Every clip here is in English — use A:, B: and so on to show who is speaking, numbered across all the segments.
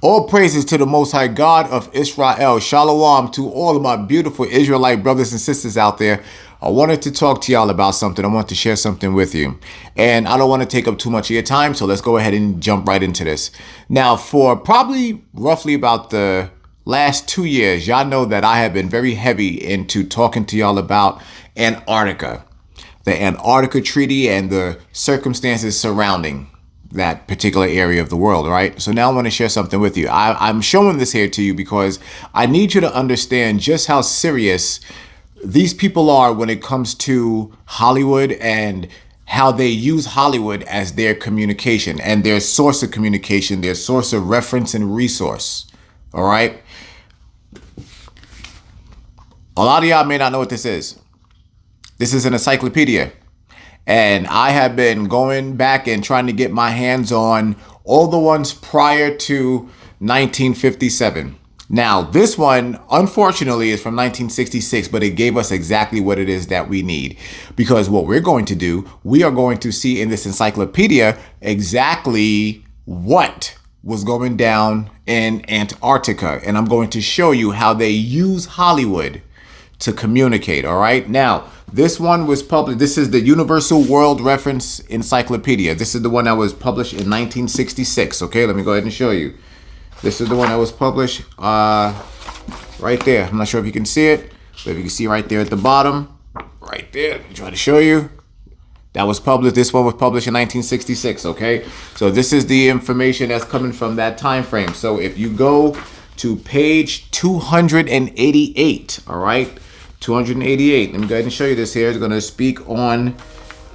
A: All praises to the Most High God of Israel. Shalom to all of my beautiful Israelite brothers and sisters out there. I wanted to talk to y'all about something. I want to share something with you. And I don't want to take up too much of your time, so let's go ahead and jump right into this. Now, for probably roughly about the last 2 years, y'all know that I have been very heavy into talking to y'all about Antarctica, the Antarctica Treaty and the circumstances surrounding that particular area of the world, right? So now I want to share something with you. I'm showing this here to you because I need you to understand just how serious these people are when it comes to Hollywood and how they use Hollywood as their communication and their source of communication, their source of reference and resource, all right? A lot of y'all may not know what this is. This is an encyclopedia. And I have been going back and trying to get my hands on all the ones prior to 1957. Now, this one, unfortunately, is from 1966, but it gave us exactly what it is that we need. Because what we're going to do, we are going to see in this encyclopedia exactly what was going down in Antarctica. And I'm going to show you how they use Hollywood to communicate, all right? Now, this one was published. This is the Universal World Reference Encyclopedia. This is the one that was published in 1966. Okay, let me go ahead and show you. This is the one that was published right there. I'm not sure if you can see it, but if you can see right there at the bottom, right there, let me try to show you. That was published. This one was published in 1966. Okay, so this is the information that's coming from that time frame. So if you go to page 288, all right. 288. Let me go ahead and show you this here. It's going to speak on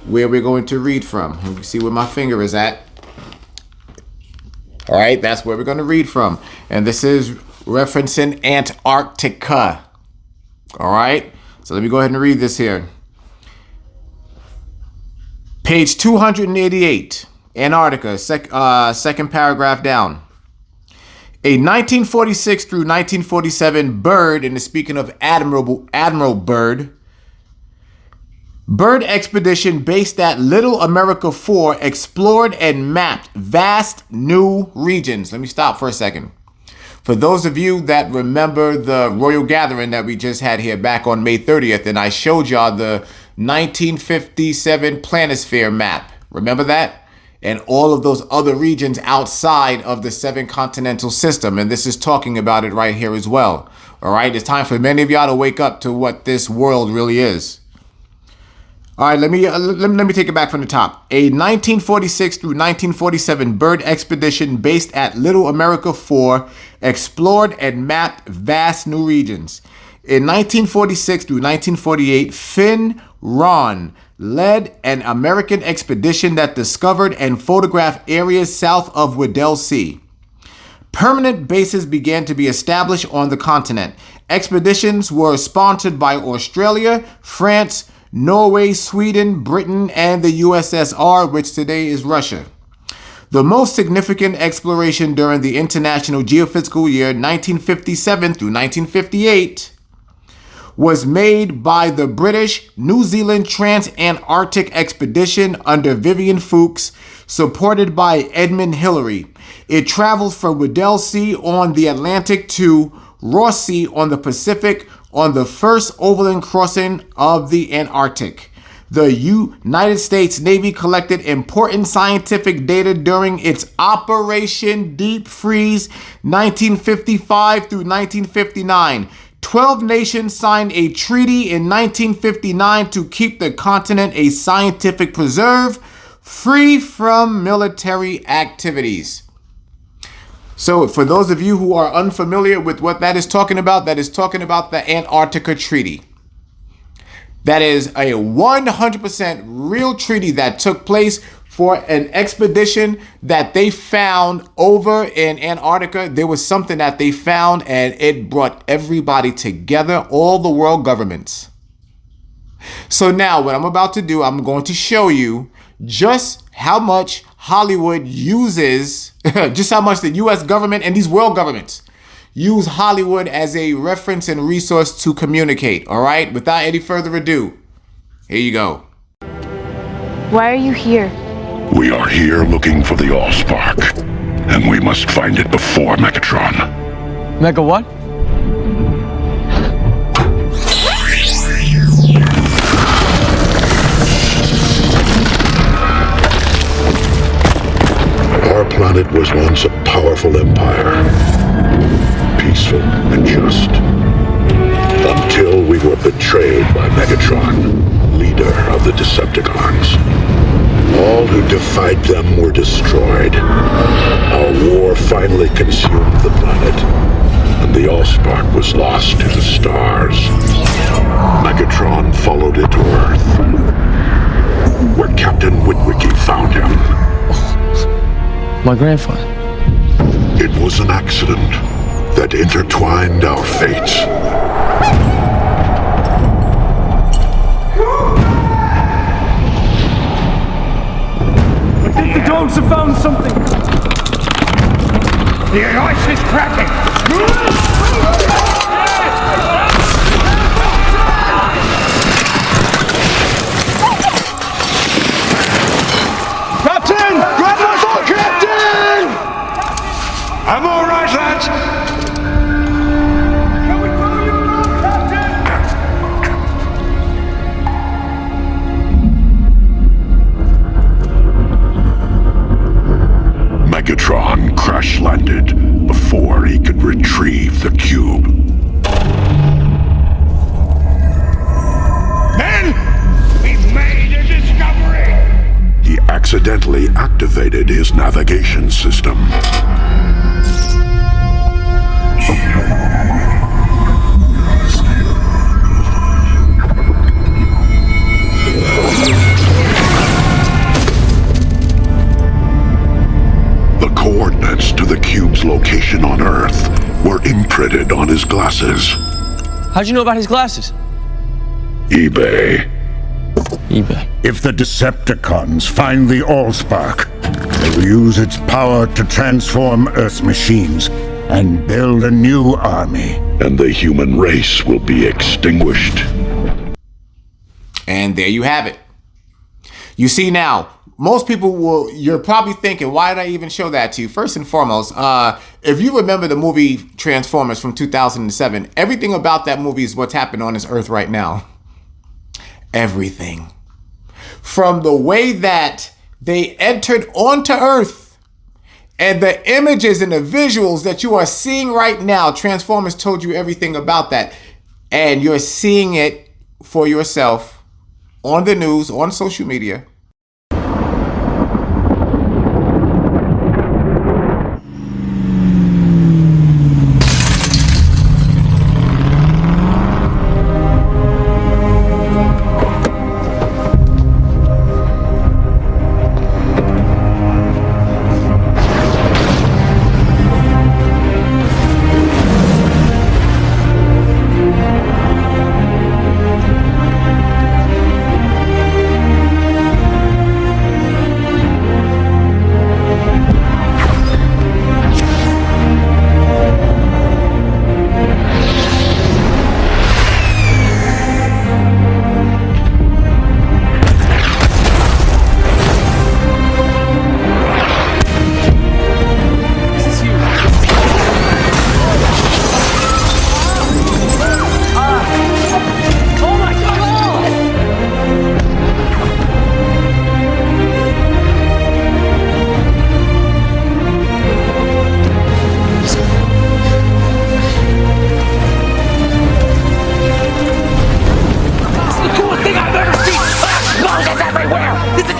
A: where we're going to read from. You can see where my finger is at. All right, that's where we're going to read from. And this is referencing Antarctica. All right, so let me go ahead and read this here. Page 288, Antarctica, second paragraph down. A 1946 through 1947 Byrd, and speaking of Admiral Byrd expedition based at Little America 4 explored and mapped vast new regions. Let me stop for a second. For those of you that remember the Royal Gathering that we just had here back on May 30th, and I showed y'all the 1957 planisphere map. Remember that? And all of those other regions outside of the 7-continental system. And this is talking about it right here as well. All right, it's time for many of y'all to wake up to what this world really is. All right, let me take it back from the top. A 1946 through 1947 Byrd expedition based at Little America 4 explored and mapped vast new regions. In 1946 through 1948, Finn Ron led an American expedition that discovered and photographed areas south of Weddell Sea. Permanent bases began to be established on the continent. Expeditions were sponsored by Australia, France, Norway, Sweden, Britain, and the USSR, which today is Russia. The most significant exploration during the International Geophysical Year 1957 through 1958 was made by the British New Zealand Trans-Antarctic Expedition under Vivian Fuchs, supported by Edmund Hillary. It traveled from Weddell Sea on the Atlantic to Ross Sea on the Pacific on the first overland crossing of the Antarctic. The United States Navy collected important scientific data during its Operation Deep Freeze 1955 through 1959. 12 nations signed a treaty in 1959 to keep the continent a scientific preserve free from military activities. So for those of you who are unfamiliar with what that is talking about the Antarctica Treaty. That is a 100% real treaty that took place for an expedition that they found over in Antarctica. There was something that they found and it brought everybody together, all the world governments. So now what I'm about to do, I'm going to show you just how much Hollywood uses, just how much the US government and these world governments use Hollywood as a reference and resource to communicate. All right, without any further ado, here you go.
B: Why are you here?
C: We are here looking for the Allspark.
B: and we must find it before Megatron.
C: Mega what?
B: Our planet was once a powerful empire, peaceful and just, until we were betrayed by Megatron, leader of the Decepticons. All who defied them were destroyed. Our war finally consumed the planet, and the Allspark was lost to the stars. Megatron followed it to Earth, where Captain Witwicky found him.
C: My grandfather.
B: It was an accident that intertwined our fates.
D: I think the dogs have found something. The ice is cracking. Captain! Grab my boat, Captain! I'm all right, lads. Can we follow you along, Captain?
B: Megatron crash-landed before he could retrieve the cube.
D: Men! We've made a discovery!
B: He accidentally activated his navigation system. The coordinates to the cube's location on Earth were imprinted on his glasses.
C: How'd you know about his glasses?
B: eBay.
C: eBay.
E: If the Decepticons find the Allspark, they will use its power to transform Earth's machines and build a new army.
B: And the human race will be extinguished.
A: And there you have it. You see now, most people will, you're probably thinking, why did I even show that to you? First and foremost, if you remember the movie Transformers from 2007, everything about that movie is what's happened on this earth right now. Everything. From the way that they entered onto Earth and the images and the visuals that you are seeing right now, Transformers told you everything about that. And you're seeing it for yourself on the news, on social media.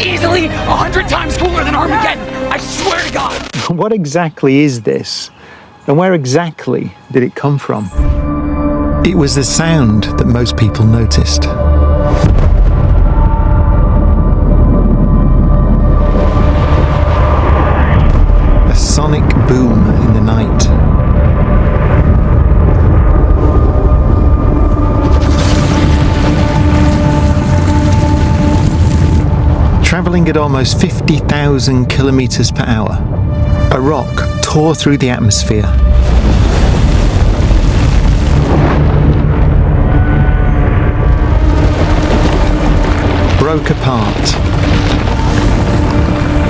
F: easily 100 times cooler than Armageddon. I swear to God.
G: What exactly is this? And where exactly did it come from? It was the sound that most people noticed. A sonic boom in the night. Travelling at almost 50,000 kilometers per hour, a rock tore through the atmosphere. Broke apart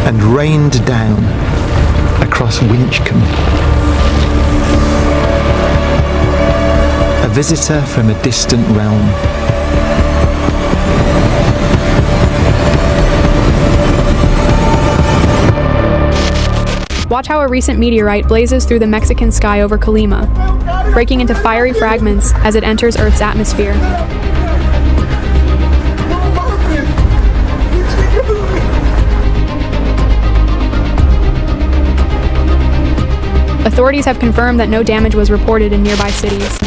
G: and rained down across across Winchcombe. A visitor from a distant realm.
H: Watch how a recent meteorite blazes through the Mexican sky over Colima, breaking into fiery fragments as it enters Earth's atmosphere. Authorities have confirmed that no damage was reported in nearby cities.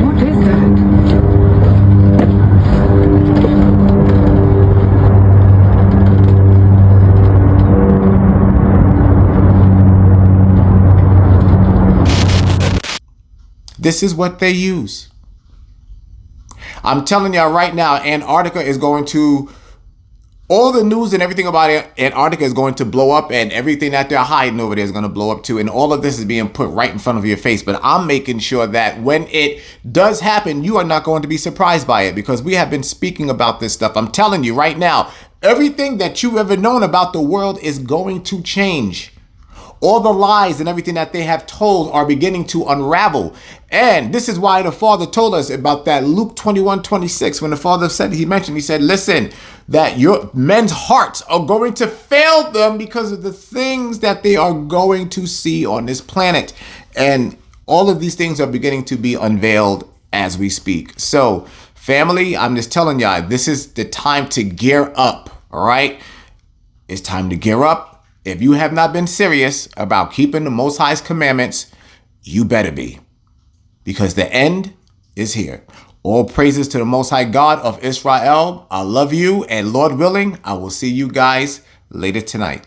I: What is that?
A: This is what they use. I'm telling y'all right now, Antarctica is going to, all the news and everything about Antarctica is going to blow up, and everything that they're hiding over there is going to blow up too. And all of this is being put right in front of your face. But I'm making sure that when it does happen, you are not going to be surprised by it, because we have been speaking about this stuff. I'm telling you right now, everything that you've ever known about the world is going to change. All the lies and everything that they have told are beginning to unravel. And this is why the Father told us about that Luke 21:26, when the Father said, he said, listen, that your men's hearts are going to fail them because of the things that they are going to see on this planet. And all of these things are beginning to be unveiled as we speak. So, family, I'm just telling y'all, this is the time to gear up, all right? It's time to gear up. If you have not been serious about keeping the Most High's commandments, you better be, because the end is here. All praises to the Most High God of Israel. I love you, and Lord willing, I will see you guys later tonight.